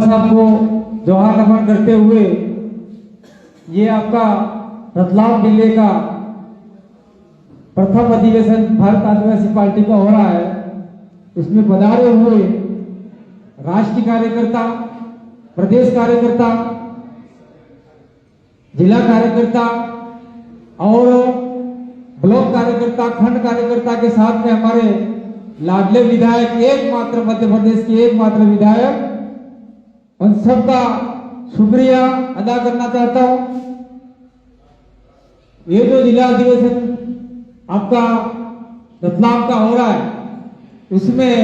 आपको जोहार नमन करते हुए ये आपका रतलाम जिले का प्रथम अधिवेशन भारत आदिवासी पार्टी का हो रहा है। इसमें पधारे हुए राष्ट्रीय कार्यकर्ता, प्रदेश कार्यकर्ता, जिला कार्यकर्ता और ब्लॉक कार्यकर्ता, खंड कार्यकर्ता के साथ में हमारे लाडले विधायक, एकमात्र मध्य प्रदेश के एकमात्र विधायक, उन सबका शुक्रिया अदा करना चाहता हूं। ये जो जिला अधिवेशन आपका रतलाम का हो रहा है, उसमें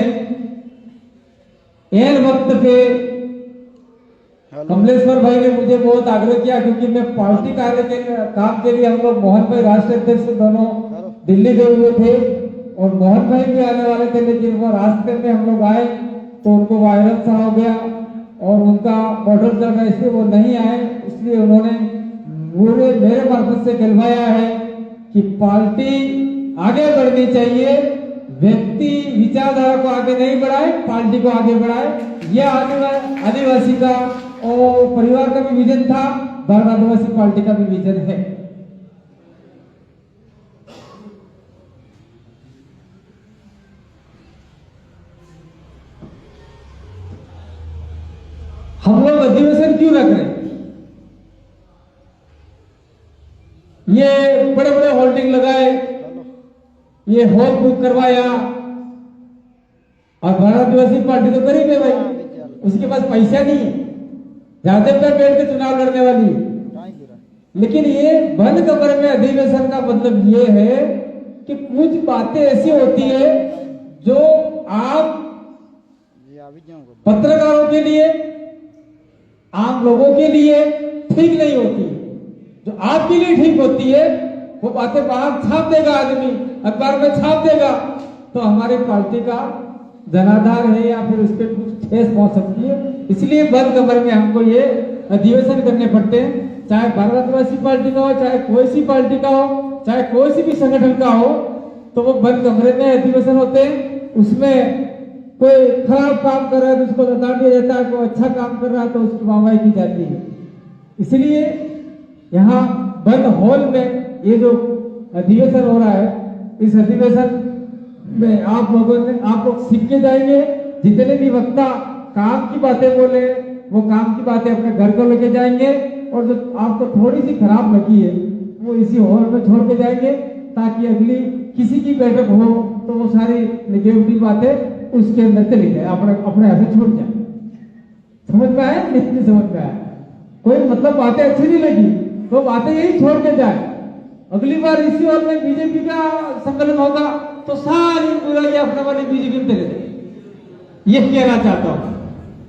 एन वक्त पे कमलेश्वर भाई ने मुझे बहुत आग्रह किया, क्योंकि मैं पार्टी कार्य के काम के लिए, हम लोग मोहन भाई राष्ट्रीय अध्यक्ष दोनों दिल्ली गए हुए थे और मोहन भाई भी आने वाले थे, लेकिन वो रास्ते में हम लोग आए तो उनको वायरल सा हो गया और उनका ऑर्डर चल रहा है, इसलिए वो नहीं आए। इसलिए उन्होंने मेरे मार्फत से कहलवाया है कि पार्टी आगे बढ़नी चाहिए, व्यक्ति विचारधारा को आगे नहीं बढ़ाए, पार्टी को आगे बढ़ाए। यह आदिवासी का और परिवार का भी विजन था, भारत आदिवासी पार्टी का भी विजन है। हम लोग अधिवेशन क्यों रख रहे हैं? ये बड़े बड़े होल्डिंग लगाए, ये हॉल बुक करवाया, और भारत आदिवासी पार्टी तो गरीब है भाई, उसके पास पैसा नहीं है, ज्यादा पर बैठ के चुनाव लड़ने वाली है। लेकिन ये बंद कमरे में अधिवेशन का मतलब ये है कि कुछ बातें ऐसी होती है जो आप पत्रकारों के लिए, आम लोगों के लिए ठीक नहीं होती है। जो आपके लिए ठीक होती है वो बातें बाहर छाप देगा, आदमी अखबार में छाप देगा, तो हमारी पार्टी का जनाधार है या फिर उस पर कुछ ठेस पहुंच सकती है। इसलिए बंद कमरे में हमको ये अधिवेशन करने पड़ते हैं, चाहे भारत आदिवासी पार्टी का हो, चाहे कोई सी पार्टी का हो, चाहे कोई सी भी संगठन का हो, तो वो बंद कमरे में अधिवेशन होते हैं। उसमें कोई खराब काम कर रहा है तो उसको बता दिया जाता है, कोई अच्छा काम कर रहा है तो उसकी वाहवाही की जाती है। इसलिए यहाँ बंद हॉल में ये जो अधिवेशन हो रहा है, इस अधिवेशन में आप लोग सीख के जाएंगे। जितने भी वक्ता काम की बातें बोले, वो काम की बातें अपने घर को लेके जाएंगे, और जो आपको थोड़ी सी खराब लगी है वो इसी हॉल में छोड़ के जाएंगे, ताकि अगली किसी की बैठक हो तो वो सारी नेगेटिव बातें उसके अंदर चली जाए, अपने ऐसे छूट जाए। समझ में आया? नहीं समझ में आया? कोई मतलब बातें अच्छी नहीं लगी तो बातें यही छोड़ के जाए। अगली बार इसी हॉल में बीजेपी का सम्मेलन होगा तो सारी बुराइयां अपने वाली बीजेपी में चले जाए, ये कहना चाहता हूं।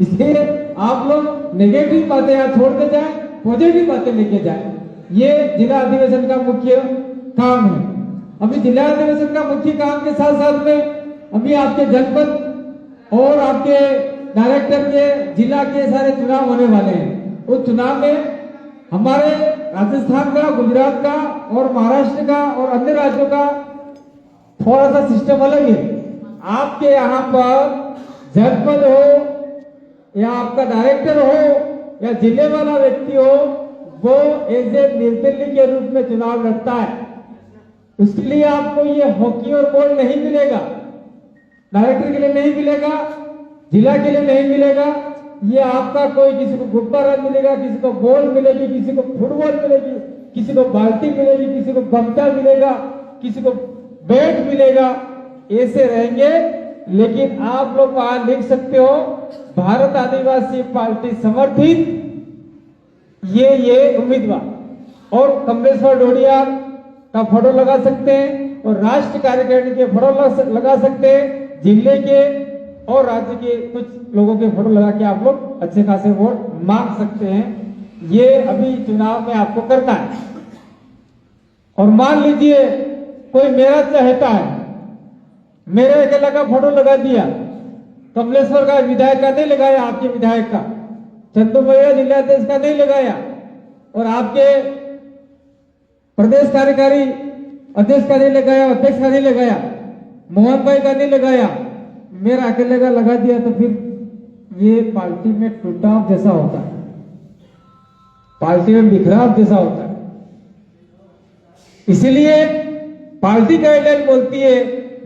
इसलिए आप लोग नेगेटिव बातें यहाँ छोड़ के जाए, पॉजिटिव बातें लेके जाए। ये जिला अधिवेशन का मुख्य काम है। अभी जिला अधिवेशन का मुख्य काम के साथ साथ में अभी आपके जनपद और आपके डायरेक्टर के जिला के सारे चुनाव होने वाले हैं। उस चुनाव में हमारे राजस्थान का, गुजरात का और महाराष्ट्र का और अन्य राज्यों का थोड़ा सा सिस्टम अलग है। आपके यहाँ पर जनपद हो या आपका डायरेक्टर हो या जिले वाला व्यक्ति हो, वो एज ए निर्दलीय के रूप में चुनाव लड़ता है। उसके लिए आपको ये हॉकी और बॉल नहीं मिलेगा, डायरेक्टर के लिए नहीं मिलेगा, जिला के लिए नहीं मिलेगा। ये आपका कोई, किसी को गुब्बारा मिलेगा, किसी को बॉल मिलेगी, किसी को फुटबॉल मिलेगी, किसी को बाल्टी मिलेगी, किसी को गमछा मिलेगा, किसी को बैट मिलेगा, ऐसे रहेंगे। लेकिन आप लोग वहां लिख सकते हो भारत आदिवासी पार्टी समर्थित ये उम्मीदवार, और कमलेश्वर डोडियार का फोटो लगा सकते हैं और राष्ट्रीय कार्यकारिणी के फोटो लगा सकते हैं, जिले के और राज्य के कुछ लोगों के फोटो लगा के आप लोग अच्छे खासे वोट मांग सकते हैं। ये अभी चुनाव में आपको करना है। और मान लीजिए कोई मेरा चाहता है, मेरे अकेला का फोटो लगा दिया, कमलेश्वर का विधायक का नहीं लगाया, आपके विधायक का, चंदू भैया जिलाध्यक्ष का नहीं लगाया, और आपके प्रदेश कार्यकारी अध्यक्ष का नहीं लगाया, अध्यक्ष का नहीं लगाया, मोहन भाई का नहीं लगाया, मेरा अकेले का लगा दिया, तो फिर ये पार्टी में टूटाव जैसा होता है, पार्टी में बिखराव जैसा होता है। इसलिए पार्टी गाइडलाइन बोलती है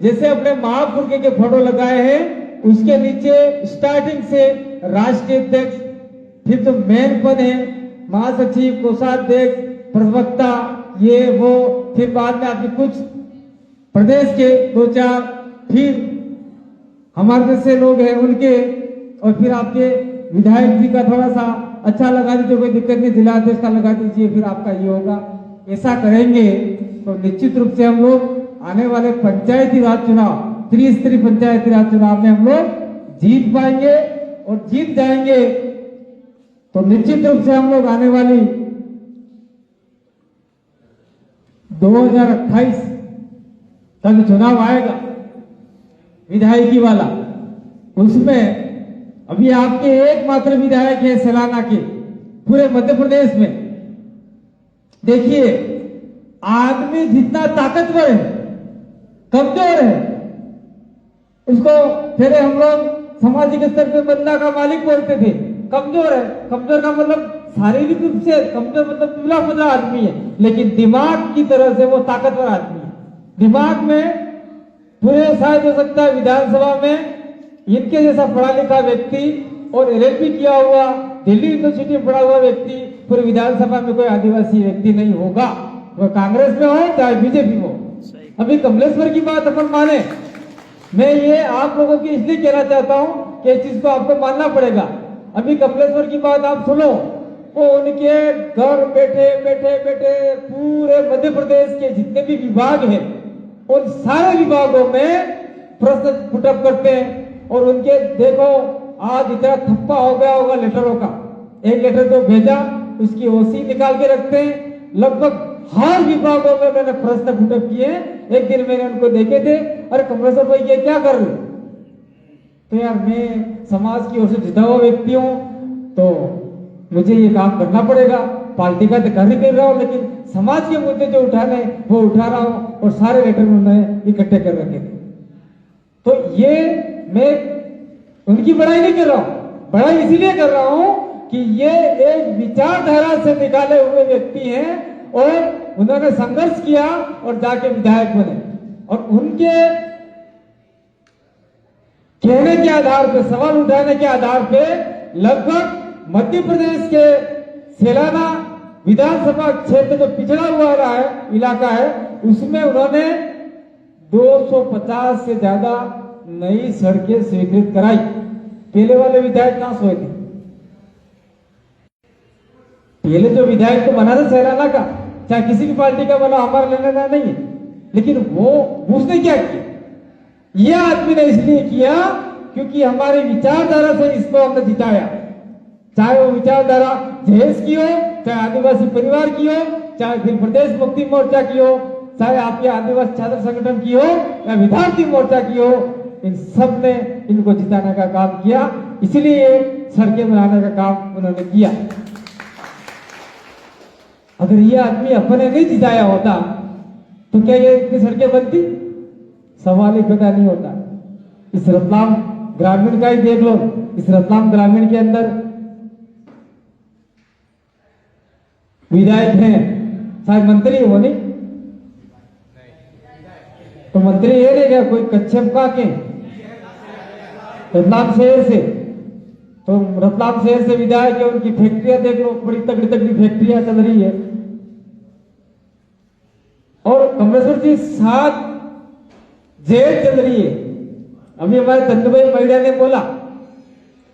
जैसे अपने महापुरुष के फोटो लगाए हैं उसके नीचे स्टार्टिंग से राष्ट्रीय अध्यक्ष, फिर तो मेन पद है महासचिव, कोषाध्यक्ष, प्रवक्ता, ये वो, फिर बाद में आपके कुछ प्रदेश के 2-4, फिर हमारे जैसे लोग हैं उनके, और फिर आपके विधायक जी का थोड़ा सा अच्छा लगा दीजिए, कोई दिक्कत नहीं, जिला अध्यक्ष का लगा दीजिए, फिर आपका ये होगा। ऐसा करेंगे तो निश्चित रूप से हम लोग आने वाले पंचायती राज चुनाव, त्रिस्तरीय पंचायती राज चुनाव में हम लोग जीत पाएंगे, और जीत जाएंगे तो निश्चित रूप से हम लोग आने वाली 2028 का जो चुनाव आएगा विधायकी वाला, उसमें अभी आपके एकमात्र विधायक है सैलाना के पूरे मध्य प्रदेश में। देखिए आदमी जितना ताकतवर है, कमजोर है, उसको पहले हम लोग सामाजिक स्तर पे बंदा का मालिक बोलते थे। कमजोर है, कमजोर का मतलब शारीरिक रूप से कमजोर मतलब दुबला पतला आदमी है, लेकिन दिमाग की तरह से वो ताकतवर आदमी है। दिमाग में पूरे शायद हो सकता है विधानसभा में इनके जैसा पढ़ा लिखा व्यक्ति और LLB किया हुआ, दिल्ली यूनिवर्सिटी में पढ़ा हुआ व्यक्ति पूरे विधानसभा में कोई आदिवासी व्यक्ति नहीं होगा, वो कांग्रेस में हो चाहे बीजेपी हो। अभी कमलेश्वर की बात अपन माने, मैं ये आप लोगों की इसलिए कहना चाहता हूँ कि इस चीज को आपको मानना पड़ेगा। अभी कमलेश्वर की बात आप सुनो, वो उनके घर बैठे बैठे बैठे पूरे मध्य प्रदेश के जितने भी विभाग हैं उन सारे विभागों में प्रश्न पुटअप करते हैं, और उनके देखो आज इतना थप्पा हो गया होगा लेटरों का। एक लेटर जो भेजा उसकी ओसी निकाल के रखते हैं, लगभग हर विभागों में मैंने प्रश्न पुटअप किए। एक दिन मैंने उनको देखे थे, अरे कमलेश्वर भाई ये क्या कर रहे? तो यार मैं समाज की ओर से जिता हुआ व्यक्ति हूँ, तो मुझे ये काम करना पड़ेगा, पार्टी का तो कर ही कर रहा हूँ, लेकिन समाज के मुद्दे जो उठाने वो उठा रहा हूँ, और सारे लेटर उन्होंने इकट्ठे कर रखे थे। तो ये मैं उनकी बड़ाई नहीं कर रहा हूँ, बड़ाई इसीलिए कर रहा हूँ कि ये एक विचारधारा से निकाले हुए व्यक्ति हैं, और उन्होंने संघर्ष किया और जाके विधायक बने, और उनके कहने के आधार पे, सवाल उठाने के आधार पे लगभग मध्य प्रदेश के सैलाना विधानसभा क्षेत्र जो पिछड़ा हुआ रहा है इलाका है, उसमें उन्होंने 250 से ज्यादा नई सड़कें स्वीकृत कराई। पहले वाले विधायक कहां सोए थे? पहले जो विधायक तो बना था सैलाना का, चाहे किसी भी पार्टी का बना, हमारा लेना देना नहीं है, लेकिन वो उसने क्या किया? यह आदमी ने इसलिए किया क्योंकि हमारी विचारधारा से इसको हमने जिताया। चाहे वो विचारधारा जहेज की हो, चाहे आदिवासी परिवार की हो, चाहे फिर प्रदेश मुक्ति मोर्चा की हो, चाहे आपके आदिवासी छात्र संगठन की हो या विद्यार्थी मोर्चा की हो, इन सब ने इनको जिताने का काम किया। इसलिए सड़कें बनाने का काम उन्होंने किया। अगर ये आदमी अपने नहीं जिताया होता तो क्या ये इतनी सड़कें बनती? सवाल ही पैदा नहीं होता। इस रतलाम ग्रामीण का ही देख लो, इस रतलाम ग्रामीण के अंदर विधायक हैं, शायद मंत्री हो नहीं, तो मंत्री ये नहीं क्या कोई कच्छप का के रतलाम शहर से, तो रतलाम शहर से विधायक है, उनकी फैक्ट्रियां देख लो, बड़ी तगड़ी तगड़ी फैक्ट्रियां चल रही है। और कमलेश्वर जी 7 जेल चल रही है। अभी हमारे तंदुभाई महिला ने बोला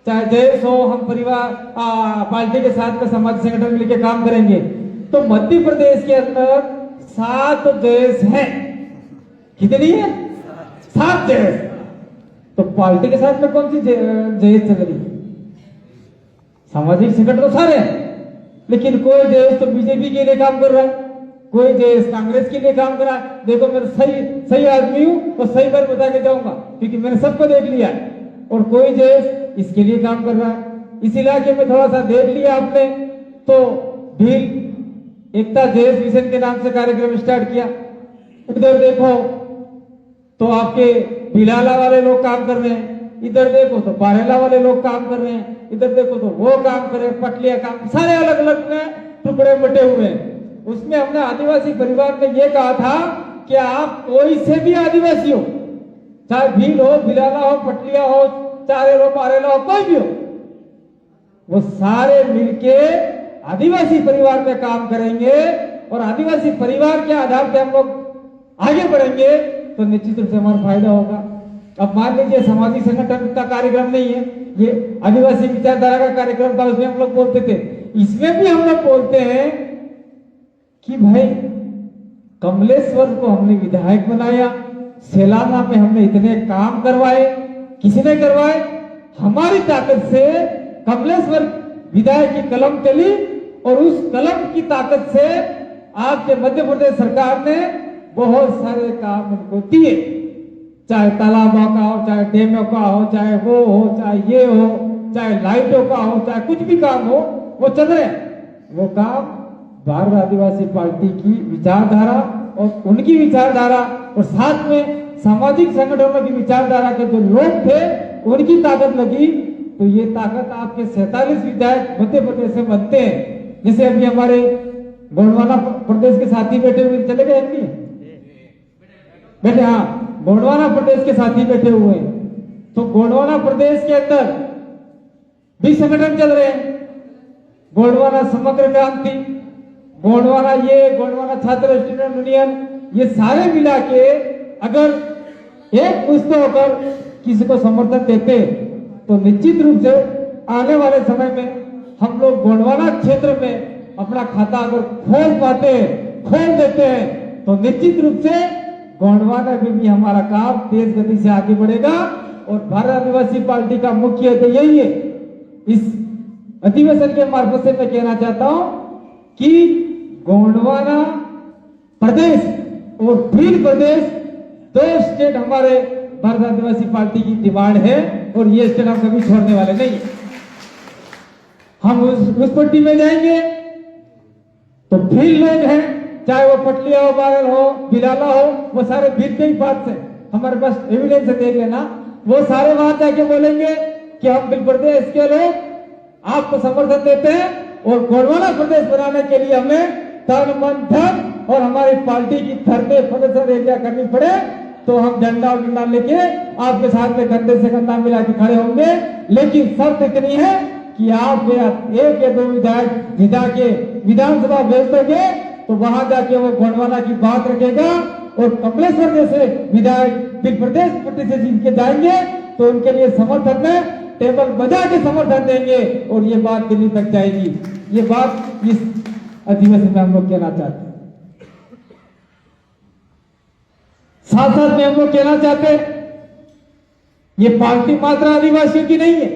चाहे जयस हो, हम परिवार पार्टी के साथ में समाज संगठन मिलकर काम करेंगे, तो मध्य प्रदेश के अंदर 7 जयस हैं। कितनी है? 7 जयस। तो पार्टी के साथ में कौन सी जयस चल रही है? सामाजिक संगठन तो सारे हैं, लेकिन कोई जयस तो बीजेपी के लिए काम कर रहा है, कोई देश कांग्रेस के लिए काम करा। देखो मैं सही आदमी हूं और सही बात बता के जाऊंगा, क्योंकि मैंने सबको देख लिया है। और कोई देश इसके लिए काम कर रहा है। इस इलाके में थोड़ा सा देख लिया आपने तो भील एकता जयस मिशन के नाम से कार्यक्रम स्टार्ट किया। उधर देखो तो आपके भिलाला वाले लोग काम कर रहे हैं, इधर देखो तो बारेला वाले लोग काम कर रहे हैं, इधर देखो तो वो काम कर रहे हैं, पटलिया काम, सारे अलग अलग में टुकड़े बटे हुए हैं। उसमें हमने आदिवासी परिवार में ये कहा था कि आप कोई से भी आदिवासी हो, चाहे भील हो, भिलाला हो, पटलिया हो, चारेल हो, पारेला हो, कोई भी हो, वो सारे मिलके आदिवासी परिवार में काम करेंगे और आदिवासी परिवार के आधार पे हम लोग आगे बढ़ेंगे तो निश्चित रूप से हमारा फायदा होगा। अब मान लीजिए सामाजिक संगठन का कार्यक्रम नहीं है, ये आदिवासी विचारधारा का कार्यक्रम था, उसमें हम लोग बोलते थे, इसमें भी हम लोग बोलते हैं कि भाई कमलेश्वर को हमने विधायक बनाया, सेलाना में हमने इतने काम करवाए, किसने करवाए? हमारी ताकत से कमलेश्वर विधायक की कलम चली और उस कलम की ताकत से आपके मध्य प्रदेश सरकार ने बहुत सारे काम उनको दिए, चाहे तालाबों का हो, चाहे डैमों का हो, चाहे वो हो, चाहे ये हो, चाहे लाइटों का हो, चाहे कुछ भी काम हो, वो चल रहे हैं। वो काम भारत आदिवासी पार्टी की विचारधारा और उनकी विचारधारा और साथ में सामाजिक संगठनों की विचारधारा के जो लोग थे उनकी ताकत लगी, तो ये ताकत आपके 47 विधायक मध्य प्रदेश से बनते हैं। जैसे अभी हमारे गोंडवाना प्रदेश के साथी बैठे हुए, चले गए नहीं बैठे, हाँ गोंडवाना प्रदेश के साथी बैठे हुए हैं, तो गोंडवाना प्रदेश के अंदर भी संगठन चल रहे हैं, गोंडवाना समग्र क्रांति, गोंडवाना ये, गोंडवाना छात्र स्टूडेंट यूनियन, ये सारे मिला के अगर एक पुष्ट होकर किसी को समर्थन देते तो निश्चित रूप से आने वाले समय में हम लोग गोंडवाना क्षेत्र में अपना खाता अगर खोल देते हैं तो निश्चित रूप से गोंडवाना में भी हमारा काम तेज गति से आगे बढ़ेगा। और भारत आदिवासी पार्टी का मुख्य तो यही है। इस अधिवेशन के मार्फत से मैं कहना चाहता हूं कि गोंडवाना प्रदेश और भील प्रदेश दो स्टेट हमारे भारत आदिवासी पार्टी की डिमांड है और ये स्टेट हम कभी छोड़ने वाले नहीं। हम उस पट्टी में जाएंगे तो भील लोग हैं, चाहे वो पटलिया हो, बारल हो, बिलाला हो, वो सारे भील के ही बात से हमारे पास एविडेंस है, देख लेना। वो सारे वहां जाके बोलेंगे कि हम भील प्रदेश के लोग आपको समर्थन देते हैं और गोंडवाना प्रदेश बनाने के लिए हमें तन मन धन और हमारी पार्टी की धरने प्रदर्शन एरिया करनी पड़े तो हम झंडा और डंडा लेके आपके साथ में कंधे से कंधा मिला के खड़े होंगे। लेकिन शर्त इतनी है कि आप एक या दो विधायक जिता के विधानसभा भेज दोगे तो वहां जाके वो गोंडवाना की बात रखेगा और कमलेश्वर जैसे विधायक फिर प्रदेश पट्टी से जीत के जाएंगे तो उनके लिए समर्थन में टेबल बजा के समर्थन देंगे और ये बात दिल्ली तक जाएगी। ये बात इस अधिवेशन में हम लोग कहना चाहते हैं। साथ साथ में हम लोग कहना चाहते हैं ये पार्टी मात्र आदिवासियों की नहीं है।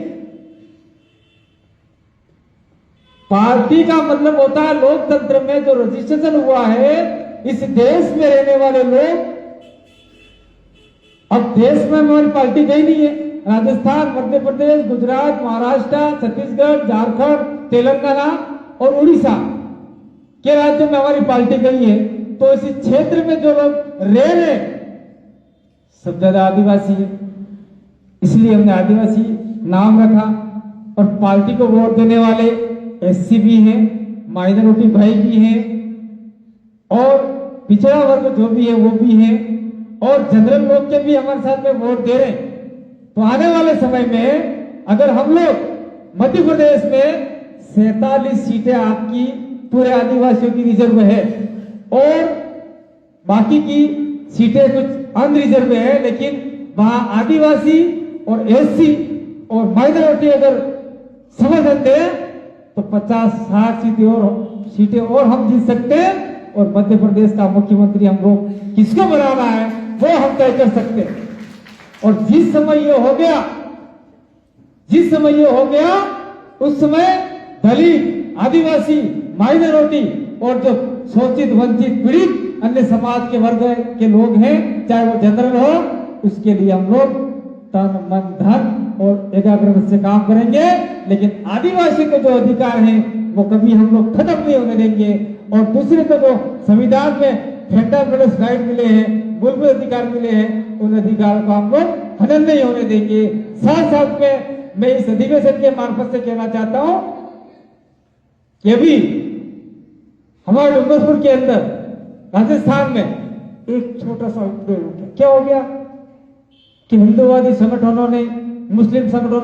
पार्टी का मतलब होता है लोकतंत्र में जो रजिस्ट्रेशन हुआ है इस देश में रहने वाले लोग। अब देश में हमारी पार्टी गई नहीं है। राजस्थान, मध्य प्रदेश, गुजरात, महाराष्ट्र, छत्तीसगढ़, झारखंड, तेलंगाना और उड़ीसा के राज्यों में हमारी पार्टी गई है। तो इस क्षेत्र में जो लोग रह रहे सब ज्यादा आदिवासी है, इसलिए हमने आदिवासी नाम रखा। और पार्टी को वोट देने वाले एससी भी हैं, माइनॉरिटी भाई भी हैं और पिछड़ा वर्ग जो भी है वो भी है और जनरल लोग के भी हमारे साथ में वोट दे रहे हैं। तो आने वाले समय में अगर हम लोग मध्य प्रदेश में 47 सीटें आपकी पूरे आदिवासियों की रिजर्व है और बाकी की सीटें कुछ अनरिजर्व है, लेकिन वहां आदिवासी और एससी और माइनॉरिटी अगर समर्थन दे तो 50-60 सीटें और हम जीत सकते हैं और मध्य प्रदेश का मुख्यमंत्री हम लोग किसको बनाना है वो हम तय कर सकते हैं। और जिस समय ये हो गया उस समय दलित, आदिवासी, माइनॉरिटी और जो शोषित, वंचित, पीड़ित अन्य समाज के वर्ग के लोग हैं, चाहे वो जनरल हो, उसके लिए हम लोग तन मन धन और एकाग्रता से काम करेंगे। लेकिन आदिवासी के जो अधिकार हैं वो कभी हम लोग खत्म नहीं होने देंगे। और दूसरे को जो संविधान में फंडामेंटल राइट मिले हैं, मूलभूत अधिकार मिले हैं, उन अधिकारों को हम लोग खनन नहीं होने देंगे। साथ साथ में मैं इस अधिवेशन के मार्फत से कहना चाहता हूं कि अभी हमारे डूंगरपुर के अंदर राजस्थान में एक छोटा सा क्या हो गया कि हिंदूवादी संगठनों ने, मुस्लिम संगठनों